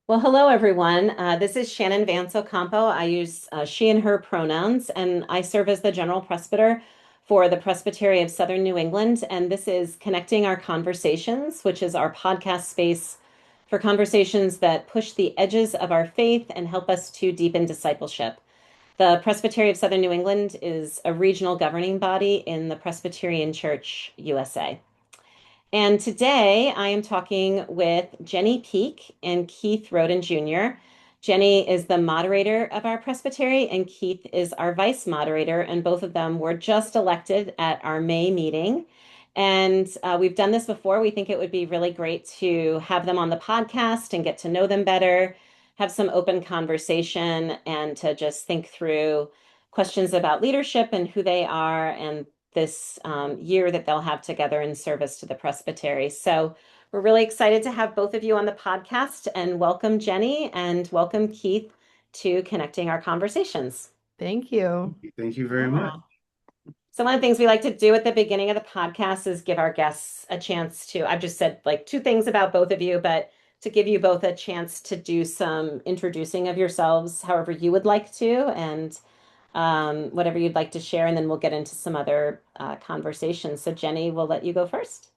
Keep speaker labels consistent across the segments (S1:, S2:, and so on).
S1: Well, hello, everyone. This is Shannan Vance-Ocampo. I use she and her pronouns, and I serve as the general presbyter for the Presbytery of Southern New England. And this is Connecting Our Conversations, which is our podcast space for conversations that push the edges of our faith and help us to deepen discipleship. The Presbytery of Southern New England is a regional governing body in the Presbyterian Church USA. And today I am talking with Jenny Peak and Keith Rhoden Jr. Jenny is the moderator of our presbytery, and Keith is our vice moderator, and both of them were just elected at our May meeting. And we've done this before. We think it would be really great to have them on the podcast and get to know them better, have some open conversation, and to just think through questions about leadership and who they are and this year that they'll have together in service to the presbytery. So we're really excited to have both of you on the podcast, and welcome Jenny and welcome Keith to Connecting Our Conversations.
S2: Thank you.
S3: Thank you very much.
S1: Yeah. So one of the things we like to do at the beginning of the podcast is give our guests a chance to, I've just said like two things about both of you, but to give you both a chance to do some introducing of yourselves, however you would like to, and whatever you'd like to share, and then we'll get into some other conversations. So Jenny, we'll let you go first.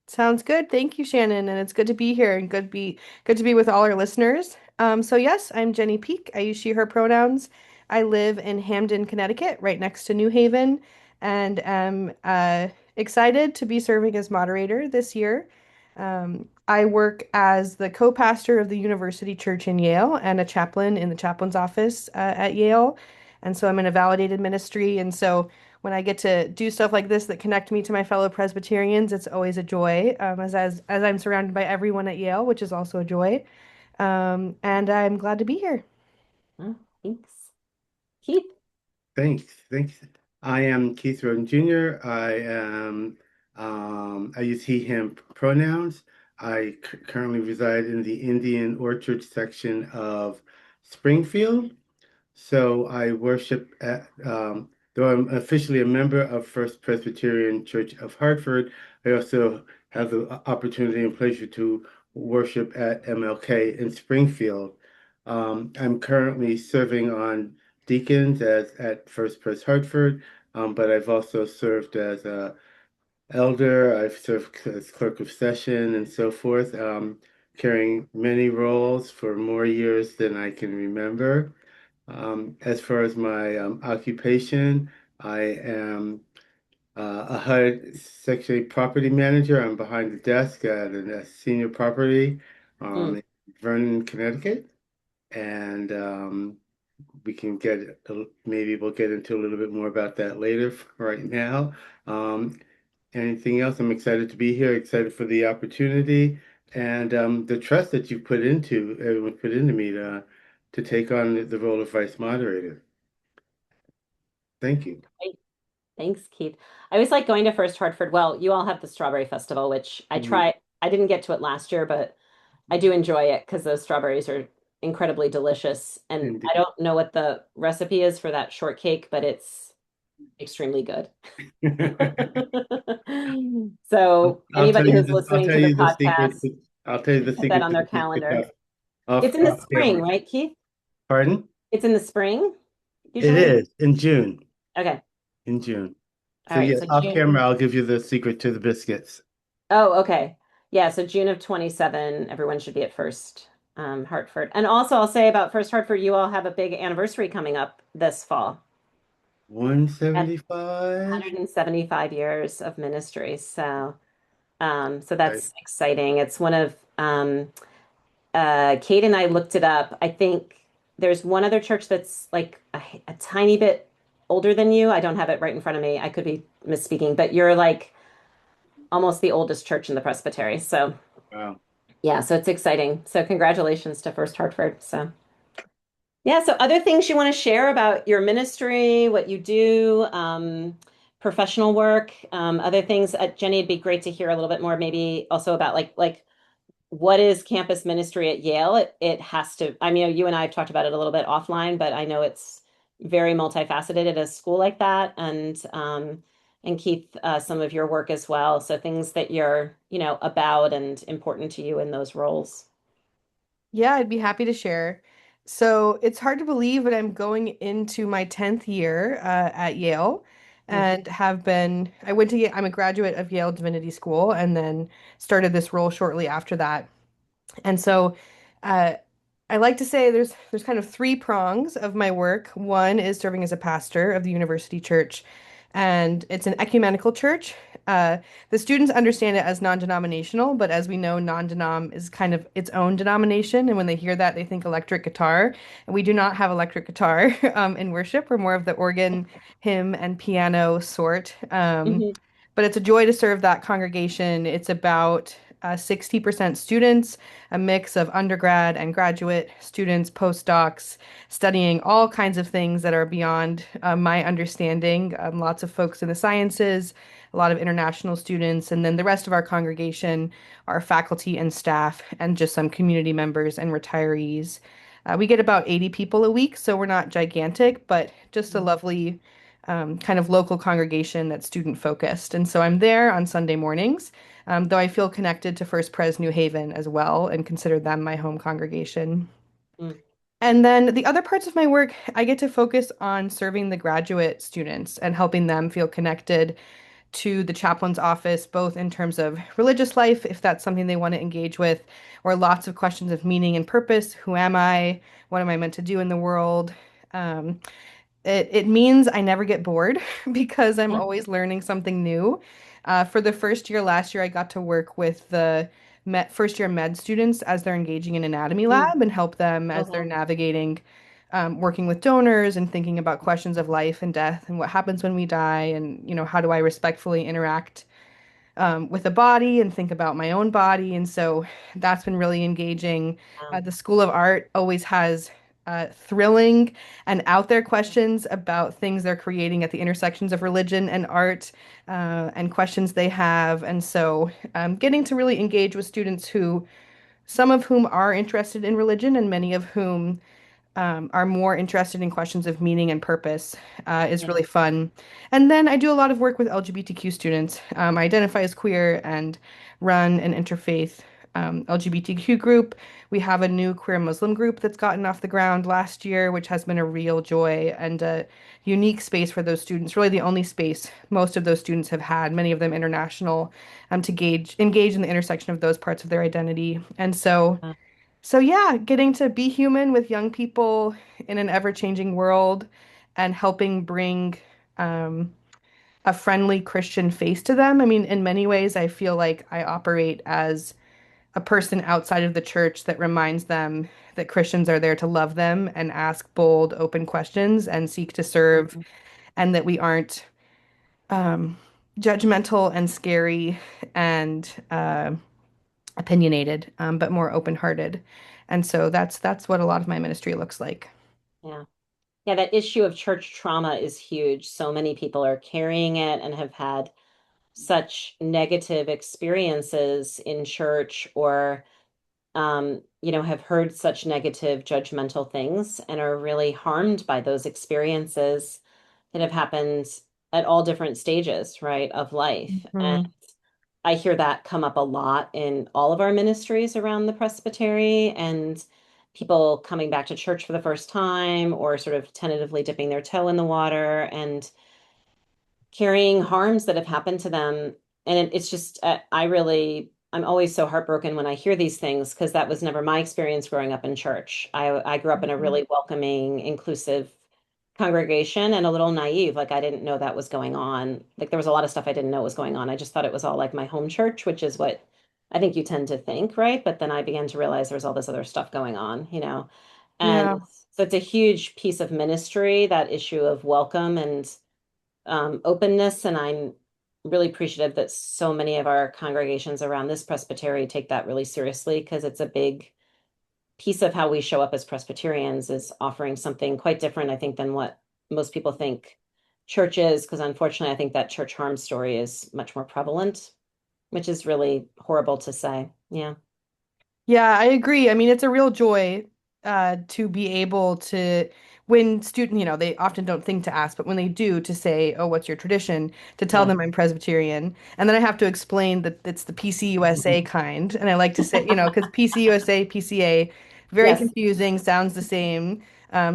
S2: Sounds good. Thank you, Shannon, and it's good to be here and good to be with all our listeners. So yes, I'm Jenny Peak. I use she, her pronouns. I live in Hamden, Connecticut, right next to New Haven, and am excited to be serving as moderator this year. I work as the co-pastor of the University Church in Yale and a chaplain in the chaplain's office at Yale. And so I'm in a validated ministry. And so when I get to do stuff like this that connect me to my fellow Presbyterians, it's always a joy, as I'm surrounded by everyone at Yale, which is also a joy. And I'm glad to be here.
S1: Oh, thanks. Keith.
S3: Thanks. I am Keith Rhoden Jr. I use he, him pronouns. I currently reside in the Indian Orchard section of Springfield. So I worship though I'm officially a member of First Presbyterian Church of Hartford, I also have the opportunity and pleasure to worship at MLK in Springfield. I'm currently serving on deacons at First Pres Hartford, but I've also served as a elder. I've served as clerk of session and so forth, carrying many roles for more years than I can remember. As far as my occupation, I am a HUD Section 8 property manager. I'm behind the desk at a senior property
S1: Mm.
S3: in Vernon, Connecticut. And we can maybe we'll get into a little bit more about that later. For right now, um, anything else? I'm excited to be here, excited for the opportunity and the trust that you everyone put into me to take on the role of vice moderator. Thank you.
S1: Great. Thanks, Keith. I always like going to First Hartford. Well, you all have the Strawberry Festival, which I
S3: Mhm.
S1: try. I didn't get to it last year, but I do enjoy it because those strawberries are incredibly delicious. And I
S3: Indeed.
S1: don't know what the recipe is for that shortcake, but it's extremely good. So
S3: I'll tell
S1: anybody
S3: you
S1: who's
S3: this. I'll
S1: listening
S3: tell
S1: to the
S3: you the secret.
S1: podcast
S3: I'll tell you the
S1: should put that
S3: secret
S1: on
S3: to
S1: their
S3: the biscuit
S1: calendar. It's in the
S3: off
S1: spring,
S3: camera.
S1: right, Keith?
S3: Pardon?
S1: It's in the spring,
S3: It
S1: usually?
S3: is in June.
S1: Okay.
S3: In June.
S1: All
S3: So
S1: right.
S3: yeah,
S1: So
S3: off
S1: June.
S3: camera, I'll give you the secret to the biscuits.
S1: Oh, okay. Yeah. So June of 27, everyone should be at First Hartford. And also, I'll say about First Hartford, you all have a big anniversary coming up this fall at
S3: 175.
S1: 175 years of ministry. So
S3: Right.
S1: that's exciting. It's one of Kate and I looked it up. I think there's one other church that's like a tiny bit older than you. I don't have it right in front of me. I could be misspeaking, but you're like almost the oldest church in the presbytery. So
S3: Wow.
S1: yeah, so it's exciting. So congratulations to First Hartford. So yeah, so other things you want to share about your ministry, what you do, professional work, other things. Jenny, it'd be great to hear a little bit more, maybe also about like what is campus ministry at Yale? It has to, I mean, you and I have talked about it a little bit offline, but I know it's very multifaceted at a school like that. And Keith, some of your work as well. So things that you're, about and important to you in those roles.
S2: Yeah, I'd be happy to share. So it's hard to believe, but I'm going into my 10th year at Yale
S1: Mm,
S2: and I went to, I'm a graduate of Yale Divinity School and then started this role shortly after that. And so uh, I like to say there's kind of three prongs of my work. One is serving as a pastor of the university church, and it's an ecumenical church. Uh, the students understand it as non-denominational, but as we know, non-denom is kind of its own denomination. And when they hear that, they think electric guitar. And we do not have electric guitar in worship. We're more of the organ, hymn, and piano sort.
S1: mhm,
S2: But it's a joy to serve that congregation. It's about 60% students, a mix of undergrad and graduate students, postdocs, studying all kinds of things that are beyond my understanding. Lots of folks in the sciences, a lot of international students, and then the rest of our congregation are faculty and staff, and just some community members and retirees. We get about 80 people a week, so we're not gigantic, but just a lovely kind of local congregation that's student focused. And so I'm there on Sunday mornings, though I feel connected to First Pres New Haven as well and consider them my home congregation.
S1: mm,
S2: And then the other parts of my work, I get to focus on serving the graduate students and helping them feel connected to the chaplain's office, both in terms of religious life, if that's something they want to engage with, or lots of questions of meaning and purpose. Who am I? What am I meant to do in the world? Um, it means I never get bored because I'm
S1: mm,
S2: always learning something new. For the first year last year, I got to work with the first year med students as they're engaging in anatomy
S1: mm.
S2: lab and help them
S1: Oh,
S2: as they're
S1: wow.
S2: navigating working with donors and thinking about questions of life and death and what happens when we die and how do I respectfully interact with the body and think about my own body. And so that's been really engaging.
S1: Wow.
S2: The School of Art always has thrilling and out there questions about things they're creating at the intersections of religion and art and questions they have. And so getting to really engage with students some of whom are interested in religion and many of whom are more interested in questions of meaning and purpose is
S1: Yeah.
S2: really fun. And then I do a lot of work with LGBTQ students. I identify as queer and run an interfaith LGBTQ group. We have a new queer Muslim group that's gotten off the ground last year, which has been a real joy and a unique space for those students. Really, the only space most of those students have had, many of them international, to engage in the intersection of those parts of their identity. And so yeah, getting to be human with young people in an ever-changing world and helping bring um, a friendly Christian face to them. I mean, in many ways, I feel like I operate as a person outside of the church that reminds them that Christians are there to love them and ask bold, open questions and seek to serve,
S1: Mhm.
S2: and that we aren't um, judgmental and scary and opinionated, but more open-hearted. And so that's what a lot of my ministry looks like.
S1: Yeah. Yeah, that issue of church trauma is huge. So many people are carrying it and have had such negative experiences in church or have heard such negative judgmental things and are really harmed by those experiences that have happened at all different stages, right, of life. And
S2: Mhm.
S1: I hear that come up a lot in all of our ministries around the presbytery and people coming back to church for the first time or sort of tentatively dipping their toe in the water and carrying harms that have happened to them. And it's just, I'm always so heartbroken when I hear these things because that was never my experience growing up in church. I grew up in a
S2: Mhm.
S1: really welcoming, inclusive congregation and a little naive. Like I didn't know that was going on. Like there was a lot of stuff I didn't know was going on. I just thought it was all like my home church, which is what I think you tend to think, right? But then I began to realize there's all this other stuff going on. And
S2: Yeah.
S1: so it's a huge piece of ministry, that issue of welcome and openness. And I'm really appreciative that so many of our congregations around this presbytery take that really seriously because it's a big piece of how we show up as Presbyterians is offering something quite different, I think, than what most people think church is. Because unfortunately, I think that church harm story is much more prevalent, which is really horrible to say. Yeah.
S2: Yeah, I agree. I mean, it's a real joy to be able to, when student, they often don't think to ask, but when they do, to say, "Oh, what's your tradition?" To tell
S1: Yeah.
S2: them I'm Presbyterian, and then I have to explain that it's the PCUSA kind, and I like to say, because PCUSA, PCA, very
S1: Yes.
S2: confusing, sounds the same.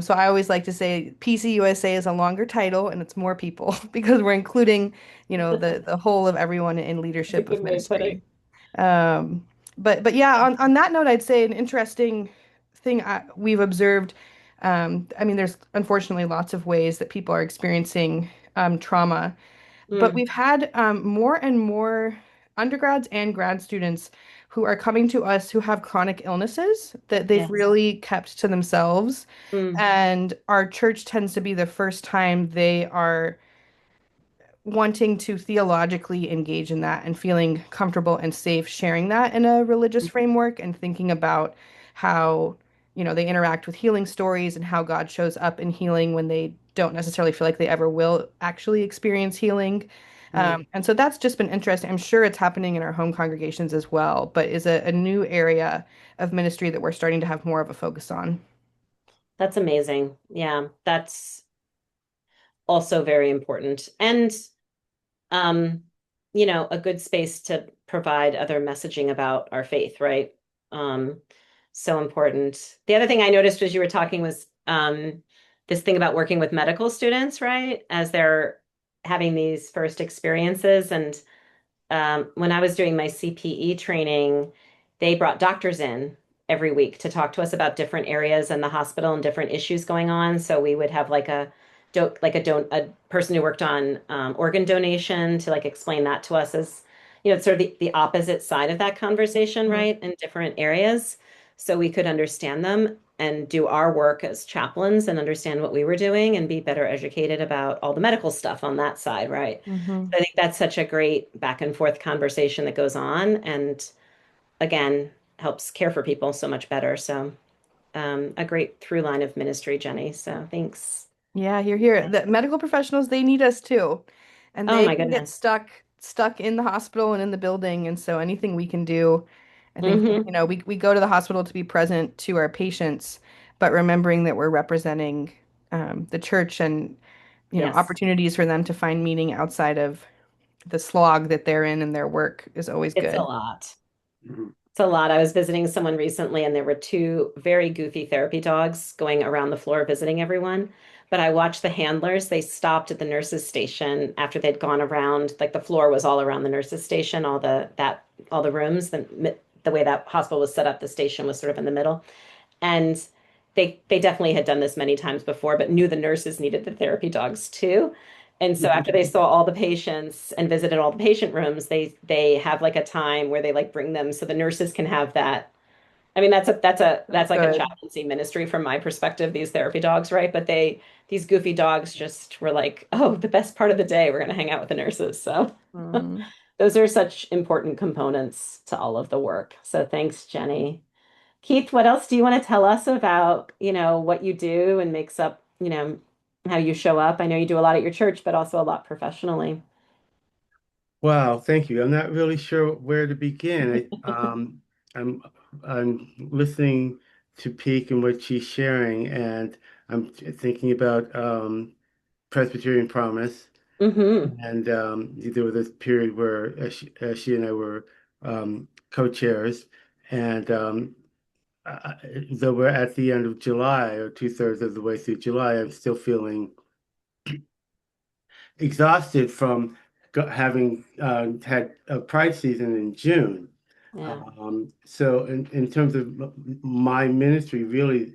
S2: So I always like to say PCUSA is a longer title and it's more people because we're including, the whole of everyone in
S1: That's a
S2: leadership of
S1: good way to put
S2: ministry.
S1: it.
S2: Um, but yeah, on that note, I'd say an interesting thing we've observed. I mean, there's unfortunately lots of ways that people are experiencing trauma, but
S1: Mm,
S2: we've had more and more undergrads and grad students who are coming to us who have chronic illnesses that they've
S1: yes.
S2: really kept to themselves.
S1: Mm,
S2: And our church tends to be the first time they are wanting to theologically engage in that and feeling comfortable and safe sharing that in a religious framework and thinking about how, they interact with healing stories and how God shows up in healing when they don't necessarily feel like they ever will actually experience healing.
S1: right.
S2: And so that's just been interesting. I'm sure it's happening in our home congregations as well, but is a new area of ministry that we're starting to have more of a focus on.
S1: That's amazing. Yeah, that's also very important. And um, a good space to provide other messaging about our faith, right? Um, so important. The other thing I noticed as you were talking was this thing about working with medical students, right? As they're having these first experiences. And when I was doing my CPE training, they brought doctors in every week to talk to us about different areas in the hospital and different issues going on. So we would have like a person who worked on organ donation to like explain that to us as sort of the opposite side of that conversation,
S2: Mhm.
S1: right? In different areas, so we could understand them and do our work as chaplains and understand what we were doing and be better educated about all the medical stuff on that side, right?
S2: Mhm.
S1: I think that's such a great back and forth conversation that goes on and again helps care for people so much better. So a great through line of ministry, Jenny. So thanks.
S2: Yeah, here. The medical professionals, they need us too. And
S1: Oh
S2: they
S1: my
S2: can get
S1: goodness.
S2: stuck in the hospital and in the building. And so anything we can do, I think,
S1: Hmm.
S2: we go to the hospital to be present to our patients, but remembering that we're representing the church and,
S1: Yes,
S2: opportunities for them to find meaning outside of the slog that they're in their work is always
S1: it's a
S2: good.
S1: lot.
S3: Mhm.
S1: It's a lot. I was visiting someone recently, and there were two very goofy therapy dogs going around the floor visiting everyone. But I watched the handlers. They stopped at the nurses' station after they'd gone around. Like the floor was all around the nurses' station, all the rooms. The way that hospital was set up, the station was sort of in the middle. And they definitely had done this many times before, but knew the nurses needed the therapy dogs too. And so after they saw all the patients and visited all the patient rooms, they have like a time where they like bring them so the nurses can have that. I mean,
S2: That's
S1: that's like a
S2: good.
S1: chaplaincy ministry from my perspective, these therapy dogs, right? But these goofy dogs just were like, oh, the best part of the day, we're gonna hang out with the nurses. So
S2: Mhm.
S1: those are such important components to all of the work. So thanks, Jenny. Keith, what else do you want to tell us about, what you do and makes up, how you show up? I know you do a lot at your church, but also a lot professionally.
S3: Wow, thank you. I'm not really sure where to begin. I'm I'm listening to Peak and what she's sharing, and I'm thinking about Presbyterian Promise.
S1: Mm-hmm.
S3: And there was this period where she and I were co-chairs, and though we're at the end of July or two-thirds of the way through July, I'm still feeling exhausted from having had a Pride season in June.
S1: Yeah.
S3: So in terms of my ministry, really,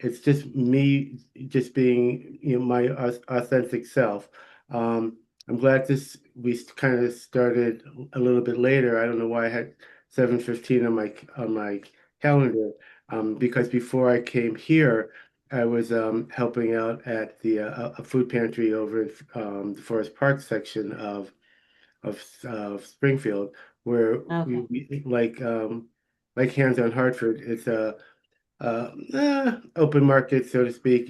S3: it's just me just being, my authentic self. I'm glad we kind of started a little bit later. I don't know why I had 7:15 on my calendar, because before I came here, I was helping out at a food pantry over in the Forest Park section of Springfield, where
S1: Okay.
S3: we like Hands on Hartford. It's a open market, so to speak.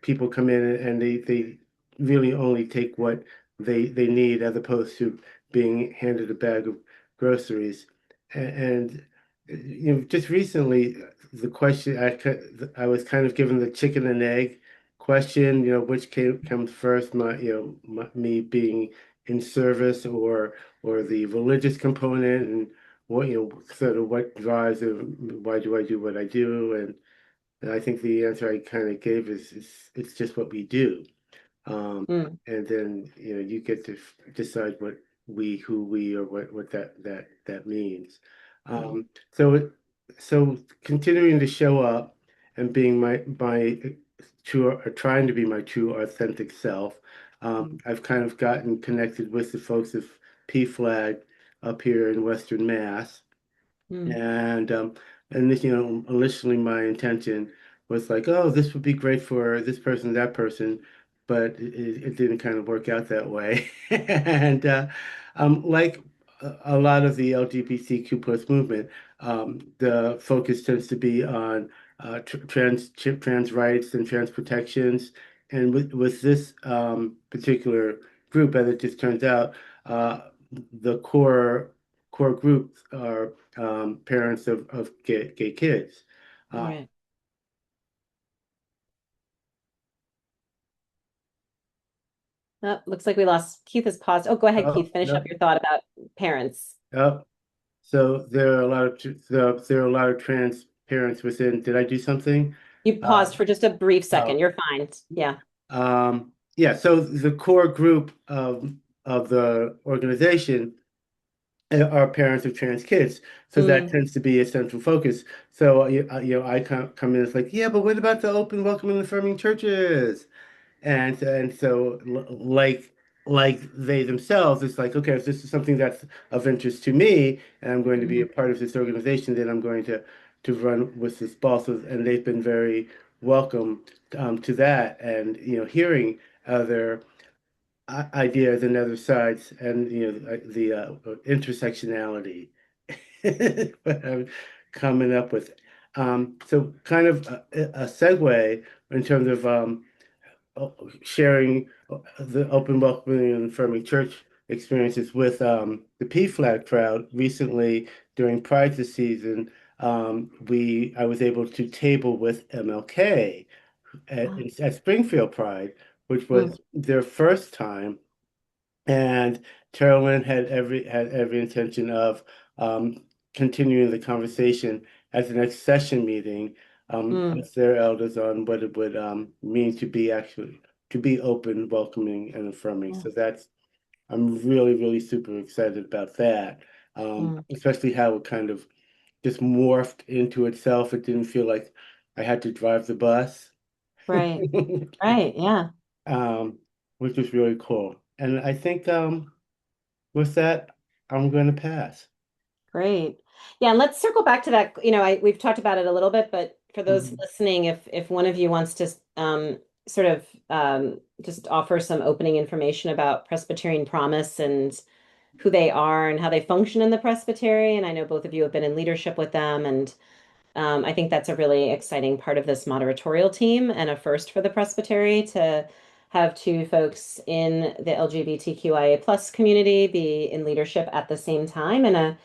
S3: People come in and they really only take what they need, as opposed to being handed a bag of groceries. And just recently, the question I was kind of given the chicken and egg question. Which comes first, me being in service, or the religious component, and what sort of what drives, and why do I do what I do, And I think the answer I kind of gave is it's just what we do.
S1: Mm,
S3: And then you get to decide who we, or what that means.
S1: mm,
S3: Um, so continuing to show up and being my true, or trying to be my true authentic self.
S1: mm,
S3: I've kind of gotten connected with the folks of P-Flag up here in Western Mass.
S1: mm.
S3: And this, initially my intention was like, oh, this would be great for this person, that person, but it didn't kind of work out that way. And like a lot of the LGBTQ plus movement, the focus tends to be on trans rights and trans protections. And with this particular group, as it just turns out, uh, the core groups are parents of gay kids. Uh,
S1: Right. Looks like we lost Keith has paused. Oh, go ahead,
S3: oh,
S1: Keith. Finish up
S3: no,
S1: your thought about parents.
S3: oh, so there are a lot of trans parents within. Did I do something?
S1: You
S3: Uh,
S1: paused for just a brief second.
S3: oh,
S1: You're fine. Yeah.
S3: yeah. So the core group of the organization are parents of trans kids. So that
S1: Mm,
S3: tends to be a central focus. So I come in, it's like, yeah, but what about the open, welcoming, and affirming churches? And so like they themselves, it's like, okay, if this is something that's of interest to me, and I'm going to be a
S1: mhm,
S3: part of this organization, then I'm going to run with this ball. So, and they've been very welcome to that, and hearing other ideas and other sides, and the intersectionality what I'm coming up with. So kind of a segue in terms of sharing the open, welcoming, and affirming church experiences with the P-Flag crowd. Recently, during Pride this season, I was able to table with MLK at Springfield Pride, which
S1: mm,
S3: was their first time, and Carolyn had every intention of um, continuing the conversation at the next session meeting
S1: mm,
S3: with their elders on what it would mean to be open, welcoming, and affirming.
S1: mm,
S3: So I'm really, really super excited about that,
S1: mm.
S3: especially how it kind of just morphed into itself. It didn't feel like I had to drive the bus.
S1: Right. Right. Yeah.
S3: um, which was really cool. And I think with that, I'm going to pass.
S1: Great. Yeah, and let's circle back to that. We've talked about it a little bit, but for those
S3: Mhm.
S1: listening, if one of you wants to sort of just offer some opening information about Presbyterian Promise and who they are and how they function in the Presbytery, and I know both of you have been in leadership with them, and I think that's a really exciting part of this moderatorial team and a first for the Presbytery to have two folks in the LGBTQIA plus community be in leadership at the same time, and a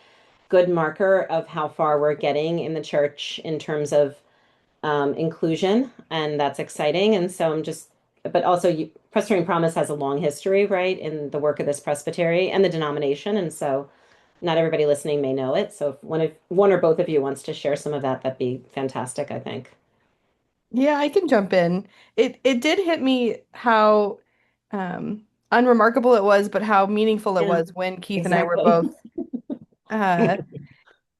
S1: good marker of how far we're getting in the church in terms of inclusion, and that's exciting. And so but also Presbyterian Promise has a long history, right, in the work of this presbytery and the denomination, and so not everybody listening may know it. So if one or both of you wants to share some of that, that'd be fantastic, I think.
S2: Yeah, I can jump in. It did hit me how unremarkable it was, but how meaningful it
S1: Yeah,
S2: was when Keith and I were
S1: exactly.
S2: both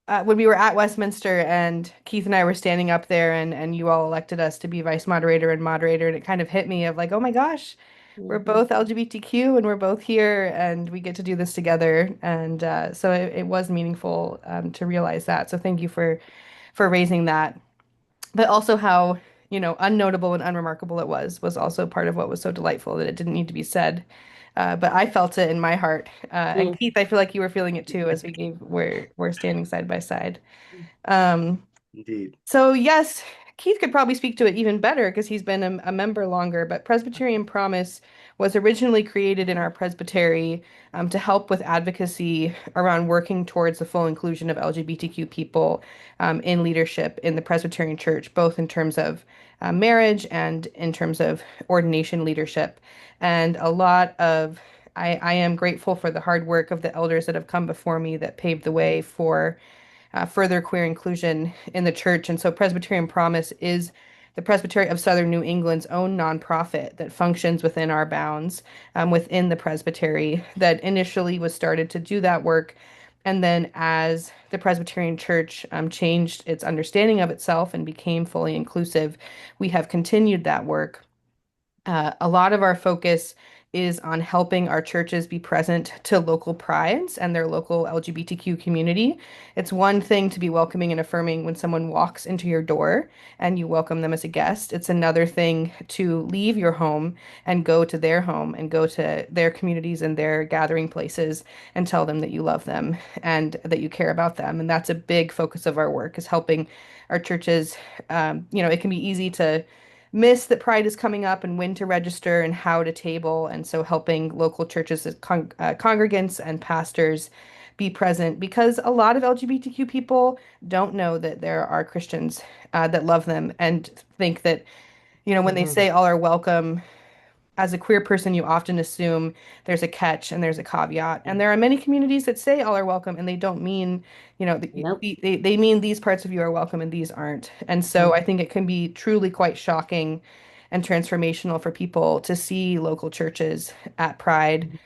S2: uh, when we were at Westminster and Keith and I were standing up there and you all elected us to be vice moderator and moderator, and it kind of hit me of like, oh my gosh, we're
S1: Mhm.
S2: both LGBTQ and we're both here and we get to do this together. And so it was meaningful to realize that. So thank you for raising that. But also how, unnotable and unremarkable it was also part of what was so delightful that it didn't need to be said. But I felt it in my heart. And
S1: Mm.
S2: Keith, I feel like you were feeling it too as we're standing side by side. Um,
S3: Indeed.
S2: so yes, Keith could probably speak to it even better because he's been a member longer, but Presbyterian Promise was originally created in our presbytery to help with advocacy around working towards the full inclusion of LGBTQ people in leadership in the Presbyterian Church, both in terms of marriage and in terms of ordination leadership. And I am grateful for the hard work of the elders that have come before me that paved the way for further queer inclusion in the church. And so Presbyterian Promise is the Presbytery of Southern New England's own nonprofit that functions within our bounds, within the Presbytery, that initially was started to do that work. And then, as the Presbyterian Church changed its understanding of itself and became fully inclusive, we have continued that work. A lot of our focus is on helping our churches be present to local prides and their local LGBTQ community. It's one thing to be welcoming and affirming when someone walks into your door and you welcome them as a guest. It's another thing to leave your home and go to their home and go to their communities and their gathering places and tell them that you love them and that you care about them. And that's a big focus of our work, is helping our churches. It can be easy to miss that Pride is coming up and when to register and how to table. And so helping local churches, congregants and pastors be present, because a lot of LGBTQ people don't know that there are Christians that love them and think that, when they
S1: Hmm.
S2: say all are welcome, as a queer person, you often assume there's a catch and there's a caveat. And there are many communities that say all are welcome and they don't mean,
S1: Nope.
S2: they mean these parts of you are welcome and these aren't. And so I think it can be truly quite shocking and transformational for people to see local churches at Pride,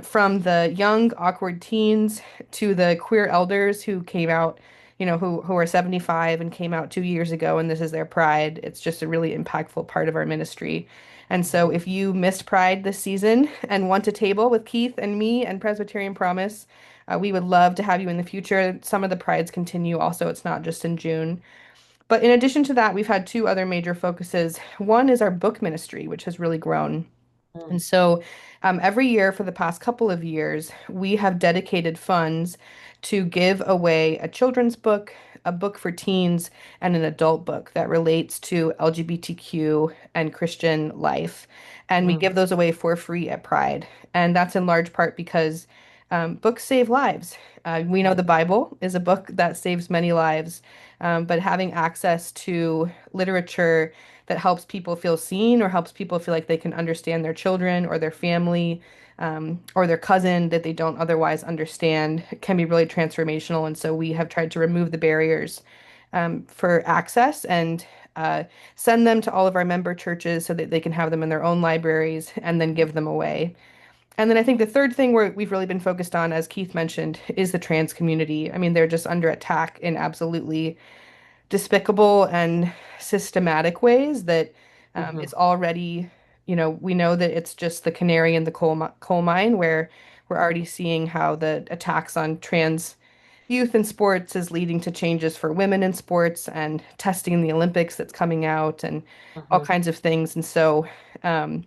S2: from the young, awkward teens to the queer elders who came out, who are 75 and came out 2 years ago, and this is their Pride. It's just a really impactful part of our ministry. And so if you missed Pride this season and want a table with Keith and me and Presbyterian Promise, we would love to have you in the future. Some of the Prides continue also, it's not just in June. But in addition to that, we've had two other major focuses. One is our book ministry, which has really grown. And so every year for the past couple of years, we have dedicated funds to give away a children's book, a book for teens, and an adult book that relates to LGBTQ and Christian life. And we
S1: Mm.
S2: give those away for free at Pride. And that's in large part because books save lives. We know
S1: Right.
S2: the Bible is a book that saves many lives, but having access to literature that helps people feel seen or helps people feel like they can understand their children or their family, or their cousin that they don't otherwise understand, can be really transformational. And so we have tried to remove the barriers for access and send them to all of our member churches so that they can have them in their own libraries and then give them away. And then I think the third thing we've really been focused on, as Keith mentioned, is the trans community. I mean, they're just under attack in absolutely despicable and systematic ways that
S1: Hmm.
S2: it's already, we know that it's just the canary in the coal mine, where we're already seeing how the attacks on trans youth in sports is leading to changes for women in sports and testing in the Olympics that's coming out and all
S1: Hmm.
S2: kinds of things. And so, um,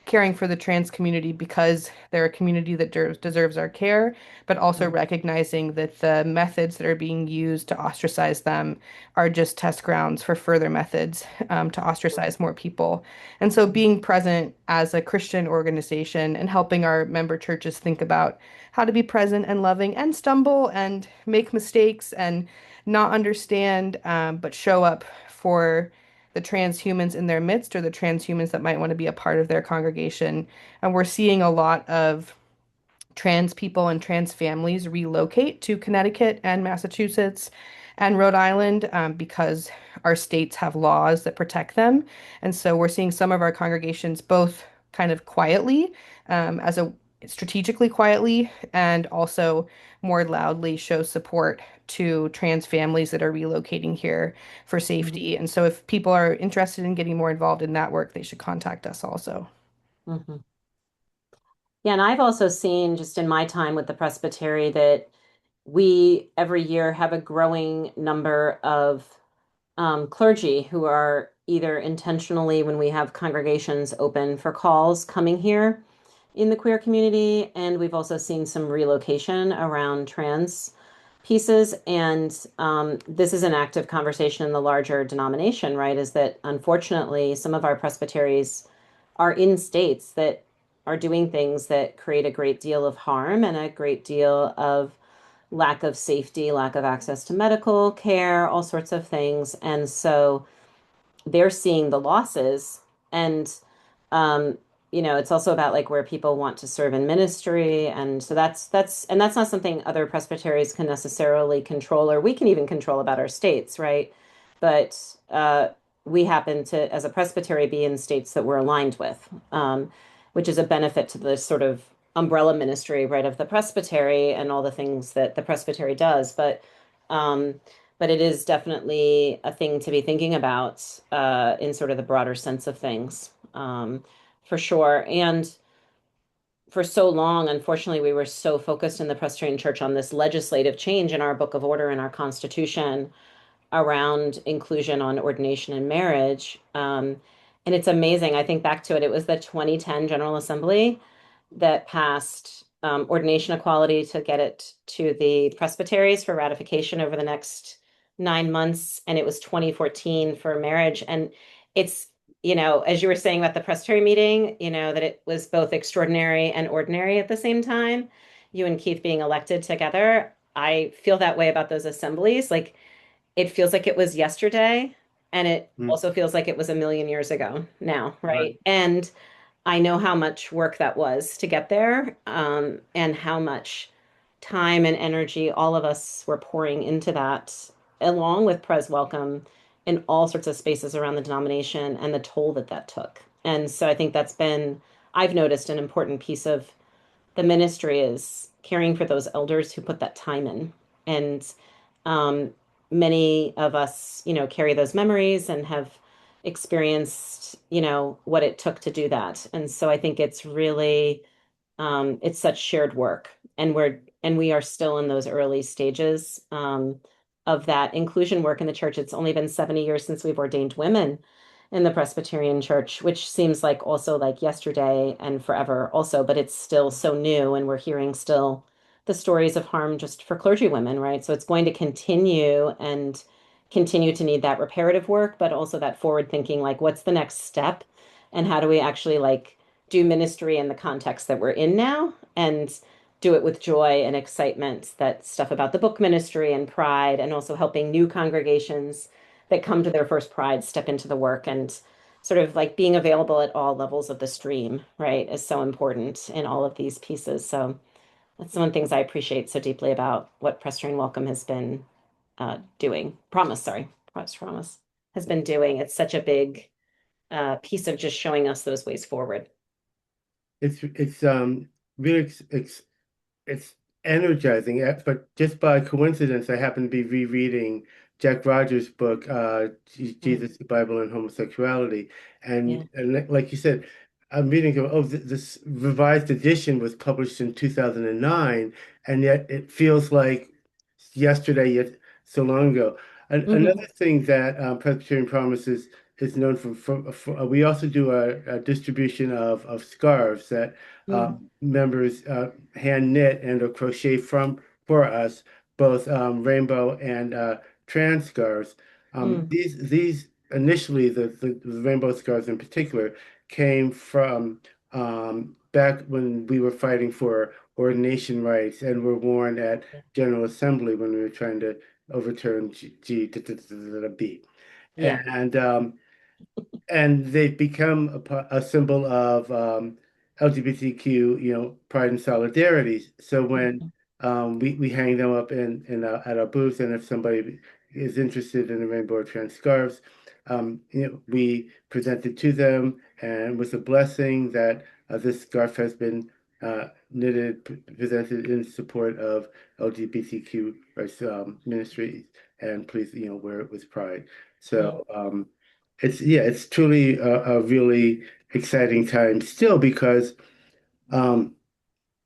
S2: caring for the trans community because they're a community that deserves our care, but also recognizing that the methods that are being used to ostracize them are just test grounds for further methods to ostracize more people. And so being present as a Christian organization and helping our member churches think about how to be present and loving and stumble and make mistakes and not understand, but show up for the transhumans in their midst or the transhumans that might want to be a part of their congregation. And we're seeing a lot of trans people and trans families relocate to Connecticut and Massachusetts and Rhode Island, because our states have laws that protect them. And so we're seeing some of our congregations both kind of quietly, as a strategically quietly, and also more loudly show support to trans families that are relocating here for
S1: Hmm.
S2: safety. And so if people are interested in getting more involved in that work, they should contact us also.
S1: Hmm. Yeah, and I've also seen just in my time with the Presbytery that we every year have a growing number of clergy who are either intentionally, when we have congregations open for calls, coming here in the queer community, and we've also seen some relocation around trans pieces. And this is an active conversation in the larger denomination, right? Is that unfortunately some of our presbyteries are in states that are doing things that create a great deal of harm and a great deal of lack of safety, lack of access to medical care, all sorts of things. And so they're seeing the losses. And it's also about like where people want to serve in ministry. And so that's not something other presbyteries can necessarily control, or we can even control about our states, right? But we happen to, as a presbytery, be in states that we're aligned with, which is a benefit to the sort of umbrella ministry, right, of the presbytery and all the things that the presbytery does. Um, but it is definitely a thing to be thinking about in sort of the broader sense of things. For sure. And for so long, unfortunately, we were so focused in the Presbyterian Church on this legislative change in our Book of Order and our Constitution around inclusion on ordination and marriage. And it's amazing. I think back to it, it was the 2010 General Assembly that passed ordination equality to get it to the presbyteries for ratification over the next 9 months. And it was 2014 for marriage. And it's, as you were saying about the presbytery meeting, that it was both extraordinary and ordinary at the same time. You and Keith being elected together. I feel that way about those assemblies. Like, it feels like it was yesterday, and it
S3: Mm,
S1: also feels like it was a million years ago now,
S3: right.
S1: right? And I know how much work that was to get there, and how much time and energy all of us were pouring into that, along with Pres Welcome in all sorts of spaces around the denomination, and the toll that that took. And so I think that's been, I've noticed, an important piece of the ministry is caring for those elders who put that time in. And um, many of us, carry those memories and have experienced, what it took to do that. And so I think it's really, it's such shared work. And we are still in those early stages of that inclusion work in the church. It's only been 70 years since we've ordained women in the Presbyterian Church, which seems like also like yesterday and forever also, but it's still so new, and we're hearing still the stories of harm just for clergy women, right? So it's going to continue and continue to need that reparative work, but also that forward thinking, like what's the next step and how do we actually like do ministry in the context that we're in now and do it with joy and excitement, that stuff about the book ministry and pride, and also helping new congregations that come to their first pride step into the work, and sort of like being available at all levels of the stream, right, is so important in all of these pieces. So that's one of the things I appreciate so deeply about what Presbyterian Welcome has been doing. Promise, sorry, Promise has been doing. It's such a big piece of just showing us those ways forward.
S3: It's really it's energizing. But just by coincidence, I happen to be rereading Jack Rogers' book,
S1: Mm,
S3: Jesus, the Bible, and Homosexuality.
S1: yeah.
S3: And like you said, I'm reading, this revised edition was published in 2009, and yet it feels like yesterday, yet so long ago. Another
S1: Hmm.
S3: thing that Presbyterian Promises is known we also do a distribution of scarves that
S1: Mm,
S3: members hand knit and or crochet for us, both rainbow and trans scarves.
S1: mm,
S3: These initially the rainbow scarves in particular came from back when we were fighting for ordination rights and were worn at General Assembly when we were trying to overturn B.
S1: yeah.
S3: And they've become a symbol of LGBTQ, pride and solidarity. So when
S1: Mhm.
S3: we hang them up at our booth, and if somebody is interested in the rainbow trans scarves, we present it to them, and with a blessing that this scarf has been presented in support of LGBTQ rights ministries, and please, wear it with pride.
S1: Mm,
S3: So it's truly a really exciting time still because um,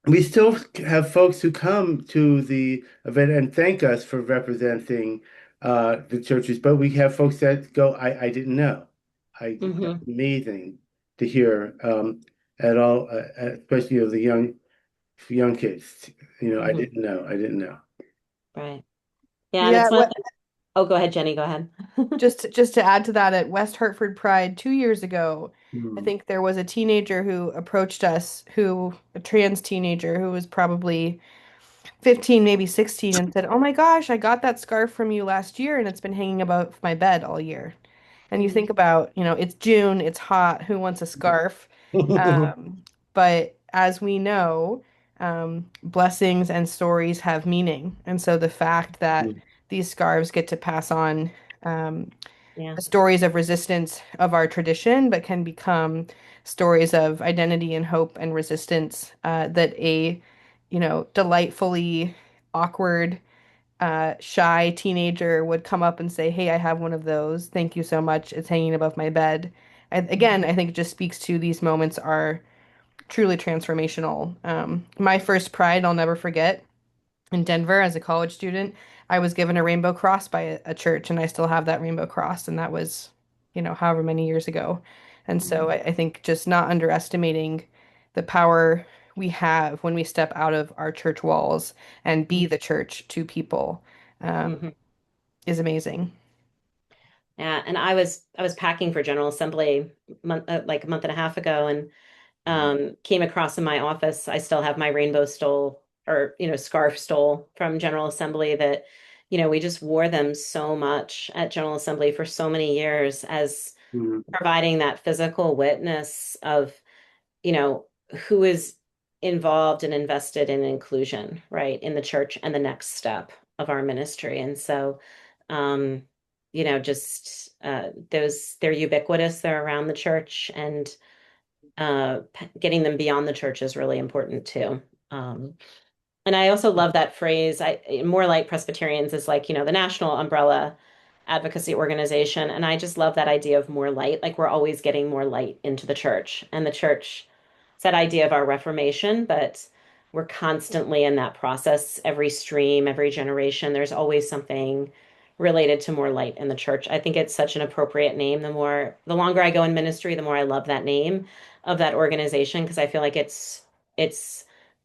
S3: we still have folks who come to the event and thank us for representing the churches, but we have folks that go, I didn't know. That's
S1: mhm,
S3: amazing to hear at all, especially of the young kids. I
S1: mhm.
S3: didn't know. I didn't know.
S1: Right. Yeah, and
S2: Yeah,
S1: it's one of the, oh, go ahead, Jenny, go ahead.
S2: just to add to that, at West Hartford Pride 2 years ago, I
S3: Hmm.
S2: think there was a teenager who approached us, a trans teenager who was probably 15, maybe 16, and said, "Oh my gosh, I got that scarf from you last year and it's been hanging above my bed all year." And you
S1: Mm,
S2: think about, it's June, it's hot, who wants a scarf? But as we know, blessings and stories have meaning. And so the fact that these scarves get to pass on um,
S1: Yeah.
S2: the stories of resistance of our tradition, but can become stories of identity and hope and resistance that a, delightfully awkward, shy teenager would come up and say, "Hey, I have one of those. Thank you so much. It's hanging above my bed." Again, I think it just speaks to these moments are truly transformational. My first Pride, I'll never forget in Denver as a college student, I was given a rainbow cross by a church, and I still have that rainbow cross, and that was, however many years ago. And so I think just not underestimating the power we have when we step out of our church walls and be the church to people um,
S1: Mhm.
S2: is amazing.
S1: Yeah, and I was packing for General Assembly like a month and a half ago, and came across in my office. I still have my rainbow stole or scarf stole from General Assembly that we just wore them so much at General Assembly for so many years as providing that physical witness of you know who is involved and invested in inclusion, right, in the church and the next step of our ministry. And so um just those, they're ubiquitous, they're around the church, and getting them beyond the church is really important too. Um, and I also love that phrase. More Light Presbyterians is like, the national umbrella advocacy organization. And I just love that idea of more light. Like we're always getting more light into the church. And the church, it's that idea of our reformation, but we're constantly in that process. Every stream, every generation, there's always something related to more light in the church. I think it's such an appropriate name. The longer I go in ministry, the more I love that name of that organization, because I feel like it's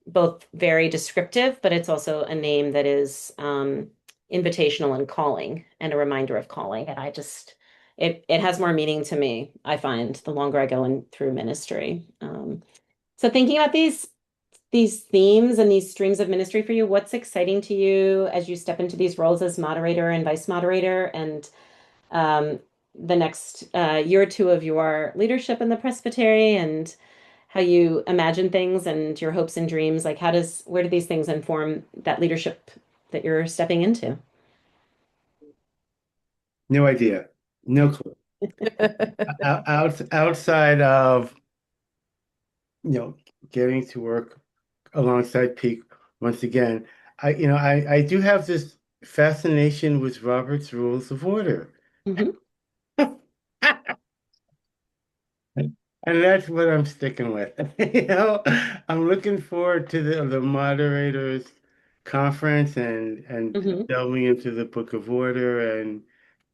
S1: both very descriptive, but it's also a name that is invitational and calling, and a reminder of calling. And I just, it has more meaning to me, I find, the longer I go in through ministry. So thinking about these themes and these streams of ministry for you, what's exciting to you as you step into these roles as moderator and vice moderator, and um, the next year or two of your leadership in the presbytery, and how you imagine things and your hopes and dreams? Like where do these things inform that leadership that you're stepping into?
S3: No idea. No clue. Outside of, you know, getting to work alongside Peak once again, I do have this fascination with Robert's Rules of Order.
S1: Hmm.
S3: And that's what I'm sticking with. I'm looking forward to the moderators conference and
S1: Hmm.
S3: delving into the Book of Order and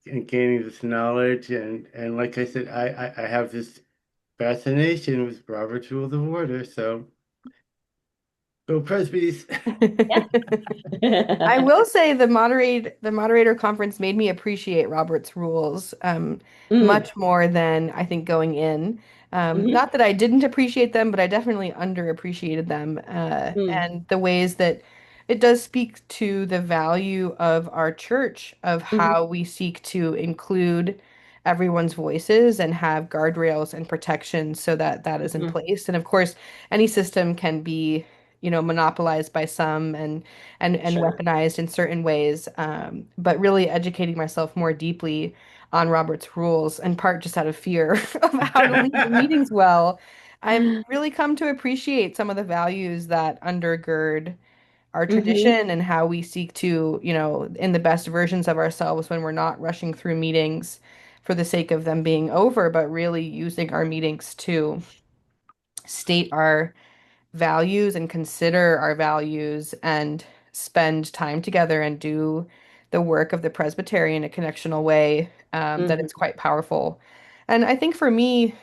S3: gaining this knowledge. And like I said, I have this fascination with Robert's Rules of Order. So go Presbys.
S2: I
S1: Yeah.
S2: will say the moderator conference made me appreciate Robert's rules
S1: Mm.
S2: much more than I think going in.
S1: Hmm.
S2: Not that I didn't appreciate them, but I definitely underappreciated them
S1: Mm.
S2: and the ways that it does speak to the value of our church, of
S1: Hmm.
S2: how we seek to include everyone's voices and have guardrails and protections so that that is in
S1: Hmm.
S2: place. And of course, any system can be, monopolized by some and
S1: Sure.
S2: weaponized in certain ways. But really educating myself more deeply on Robert's rules, in part just out of fear of how to lead the meetings well, I've really come to appreciate some of the values that undergird our
S1: Hmm.
S2: tradition and how we seek to, in the best versions of ourselves when we're not rushing through meetings for the sake of them being over, but really using our meetings to state our values and consider our values and spend time together and do the work of the presbytery in a connectional way that
S1: Hmm.
S2: it's quite powerful. And I think for me,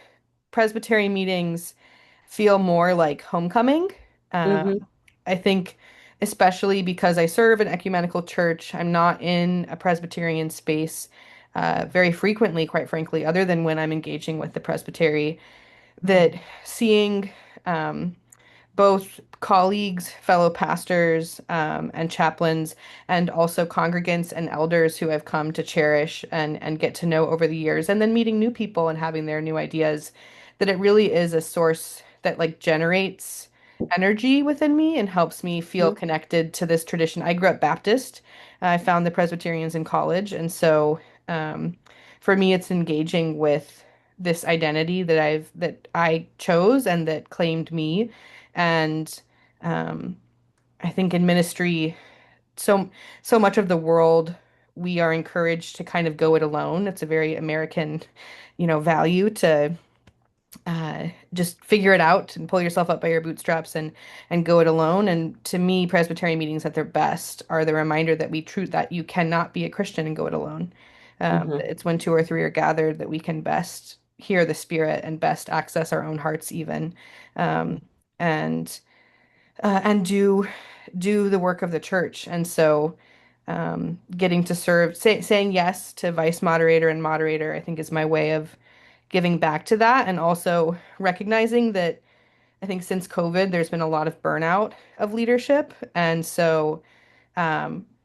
S2: presbytery meetings feel more like homecoming. Um,
S1: Hmm.
S2: I think, especially because I serve an ecumenical church, I'm not in a Presbyterian space very frequently, quite frankly, other than when I'm engaging with the presbytery, that seeing um, both colleagues, fellow pastors, and chaplains, and also congregants and elders who I've come to cherish and get to know over the years, and then meeting new people and having their new ideas that it really is a source that like generates energy within me and helps me feel
S1: Mhm.
S2: connected to this tradition. I grew up Baptist. I found the Presbyterians in college, and so um, for me, it's engaging with this identity that I chose and that claimed me. And um, I think in ministry, so so much of the world we are encouraged to kind of go it alone. It's a very American, value to just figure it out and pull yourself up by your bootstraps and go it alone. And to me, Presbyterian meetings at their best are the reminder that we true that you cannot be a Christian and go it alone.
S1: Mhm.
S2: It's when two or three are gathered that we can best hear the Spirit and best access our own hearts even, um, and and do the work of the church. And so getting to saying yes to vice moderator and moderator, I think is my way of giving back to that, and also recognizing that I think since COVID, there's been a lot of burnout of leadership. And so,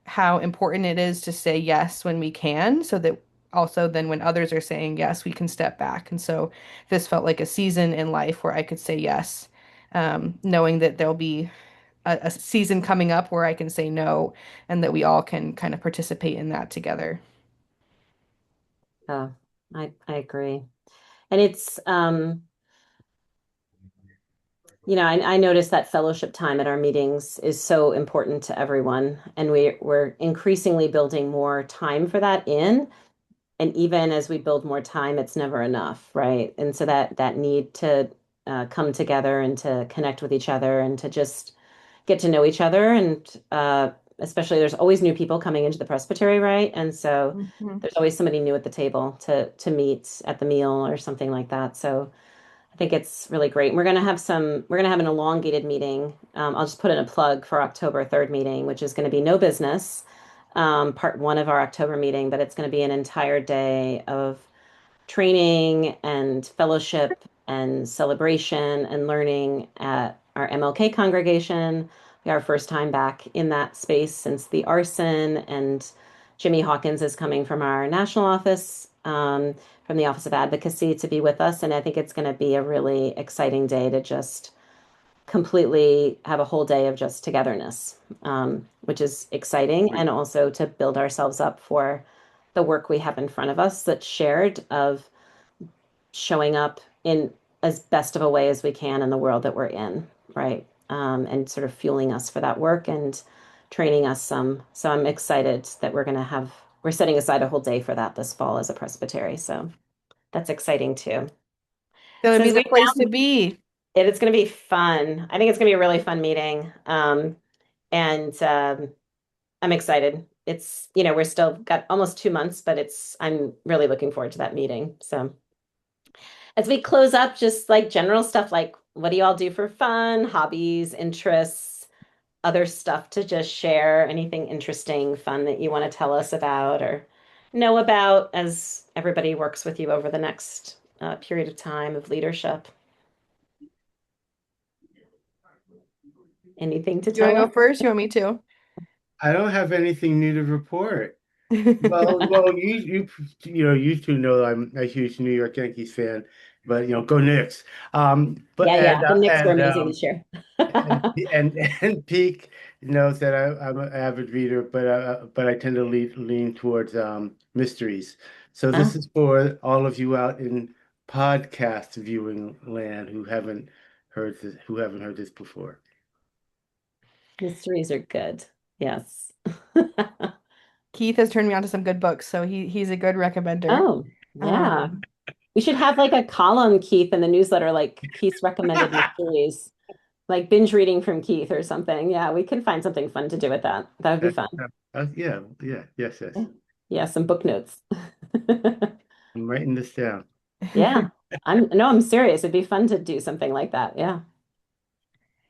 S2: how important it is to say yes when we can, so that also then when others are saying yes, we can step back. And so, this felt like a season in life where I could say yes, knowing that there'll be a season coming up where I can say no, and that we all can kind of participate in that together.
S1: Oh, I agree. And it's I noticed that fellowship time at our meetings is so important to everyone, and we're increasingly building more time for that in. And even as we build more time, it's never enough, right? And so that need to come together and to connect with each other and to just get to know each other, and especially there's always new people coming into the presbytery, right? And so
S2: Mhm.
S1: there's always somebody new at the table to meet at the meal or something like that. So I think it's really great. We're gonna have an elongated meeting. I'll just put in a plug for October 3rd meeting, which is going to be no business, part one of our October meeting, but it's going to be an entire day of training and fellowship and celebration and learning at our MLK congregation. We are our first time back in that space since the arson, and Jimmy Hawkins is coming from our national office, from the Office of Advocacy, to be with us. And I think it's going to be a really exciting day to just completely have a whole day of just togetherness, which is exciting, and also to build ourselves up for the work we have in front of us that's shared of showing up in as best of a way as we can in the world that we're in, right? And sort of fueling us for that work and training us some. So I'm excited that we're setting aside a whole day for that this fall as a presbytery. So that's exciting too.
S2: Gonna
S1: So
S2: be
S1: as we
S2: the place to
S1: round
S2: be.
S1: it, it's going to be fun. I think it's going to be a really fun meeting. And I'm excited. We're still got almost 2 months, but I'm really looking forward to that meeting. So as we close up, just like general stuff like what do you all do for fun, hobbies, interests, other stuff to just share, anything interesting, fun that you want to tell us about or know about as everybody works with you over the next period of time of leadership. Anything to
S2: You want
S1: tell
S2: to
S1: us?
S2: go first? You want me to?
S3: I don't have anything new to report. You two know I'm a huge New York Yankees fan, but go Knicks. But
S1: Yeah,
S3: and
S1: yeah. The Knicks were
S3: and
S1: amazing this year.
S3: and Peak knows that I'm an avid reader, but I tend to lean towards mysteries. So this
S1: Ah,
S3: is for all of you out in podcast viewing land who haven't heard this before.
S1: mysteries are good. Yes.
S2: Keith has turned me on to some good books, so he's a good recommender.
S1: Oh, yeah.
S2: Um,
S1: We should have like a column, Keith, in the newsletter, like Keith's recommended mysteries, like binge reading from Keith or something. Yeah, we can find something fun to do with that. That would be fun.
S3: Yeah, yeah, yes, yes.
S1: Yeah, yeah, some book notes.
S3: I'm writing this down.
S1: Yeah. I'm serious. It'd be fun to do something like that. Yeah.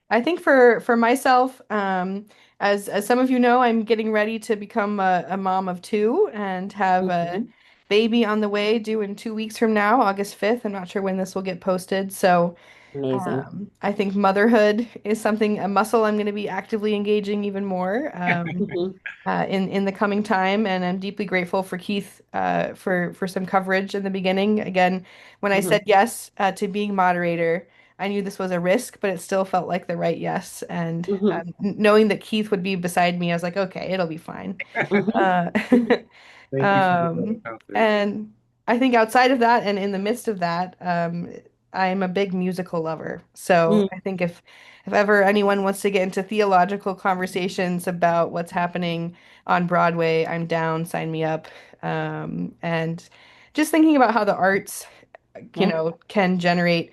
S2: I think for myself, as some of you know, I'm getting ready to become a mom of two and have a
S1: Mhm.
S2: baby on the way due in 2 weeks from now, August 5th. I'm not sure when this will get posted. So,
S1: Amazing.
S2: I think motherhood is something, a muscle I'm going to be actively engaging even more.
S1: Mhm,
S2: In the coming time, and I'm deeply grateful for Keith for some coverage in the beginning. Again, when I
S1: mhm,
S2: said yes to being moderator, I knew this was a risk, but it still felt like the right yes. And
S1: mhm,
S2: knowing that Keith would be beside me, I was like, okay, it'll be fine.
S1: mhm,
S2: Uh,
S3: Thank you for the vote of
S2: um,
S3: confidence.
S2: and I think outside of that, and in the midst of that, I'm a big musical lover. So
S1: mm,
S2: I think if ever anyone wants to get into theological conversations about what's happening on Broadway, I'm down, sign me up. And just thinking about how the arts,
S1: yeah.
S2: can generate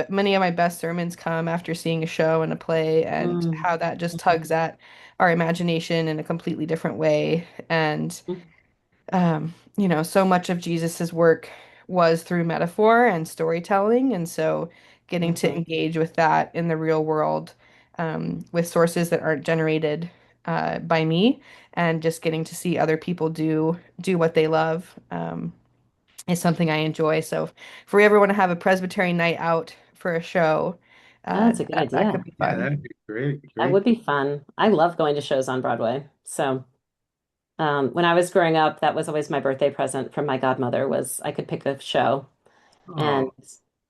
S2: many of my best sermons come after seeing a show and a play, and
S1: Mm,
S2: how that just
S1: mhm,
S2: tugs at our imagination in a completely different way. And so much of Jesus's work was through metaphor and storytelling, and so getting to
S1: mhm.
S2: engage with that in the real world, with sources that aren't generated by me, and just getting to see other people do what they love, is something I enjoy. So if we ever want to have a Presbytery night out for a show,
S1: Oh, that's a good
S2: that could
S1: idea.
S2: be
S3: Yeah,
S2: fun.
S3: that'd be great.
S1: That
S3: Great.
S1: would be fun. I love going to shows on Broadway. So, when I was growing up, that was always my birthday present from my godmother was I could pick a show. And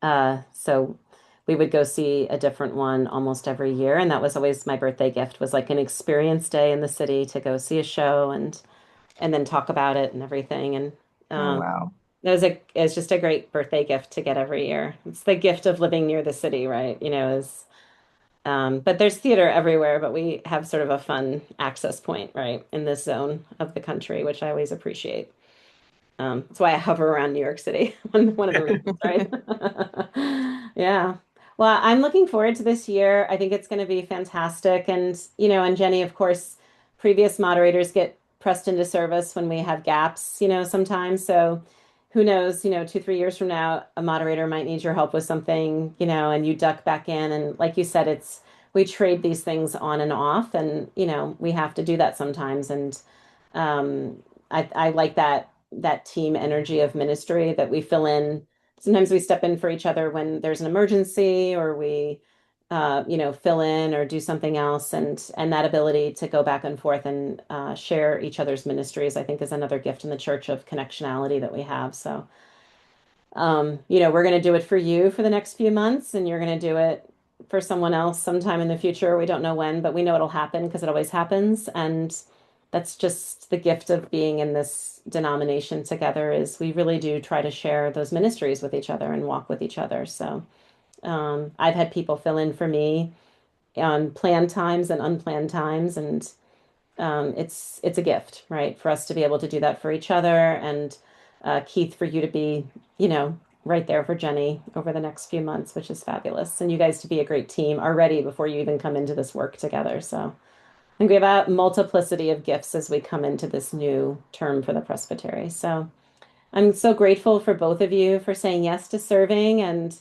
S3: Oh,
S1: so we would go see a different one almost every year. And that was always my birthday gift was like an experience day in the city to go see a show and then talk about it and everything. And
S2: Oh,
S1: um,
S2: wow.
S1: it's just a great birthday gift to get every year. It's the gift of living near the city, right? But there's theater everywhere, but we have sort of a fun access point, right, in this zone of the country, which I always appreciate. That's why I hover around New York City. One of the reasons, right? Yeah. Well, I'm looking forward to this year. I think it's going to be fantastic. And Jenny, of course, previous moderators get pressed into service when we have gaps, sometimes. So who knows, 2, 3 years from now, a moderator might need your help with something, and you duck back in. And like you said, we trade these things on and off, and, we have to do that sometimes. And I like that team energy of ministry that we fill in. Sometimes we step in for each other when there's an emergency, or we, fill in or do something else, and that ability to go back and forth and share each other's ministries, I think, is another gift in the church of connectionality that we have. So, we're going to do it for you for the next few months, and you're going to do it for someone else sometime in the future. We don't know when, but we know it'll happen because it always happens. And that's just the gift of being in this denomination together is we really do try to share those ministries with each other and walk with each other. So, I've had people fill in for me on planned times and unplanned times, and it's a gift, right, for us to be able to do that for each other, and Keith, for you to be, right there for Jenny over the next few months, which is fabulous, and you guys to be a great team already before you even come into this work together. So I think we have a multiplicity of gifts as we come into this new term for the presbytery. So I'm so grateful for both of you for saying yes to serving, and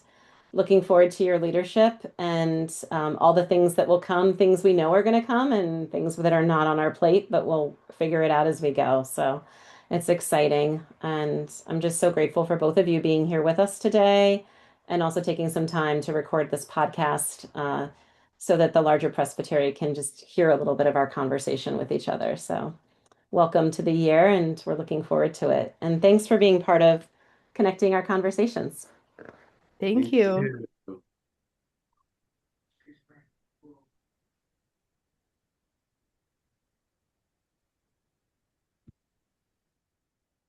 S1: looking forward to your leadership and all the things that will come, things we know are going to come, and things that are not on our plate, but we'll figure it out as we go. So it's exciting. And I'm just so grateful for both of you being here with us today and also taking some time to record this podcast so that the larger presbytery can just hear a little bit of our conversation with each other. So welcome to the year, and we're looking forward to it. And thanks for being part of connecting our conversations.
S2: Thank
S3: thank
S2: you.
S3: you.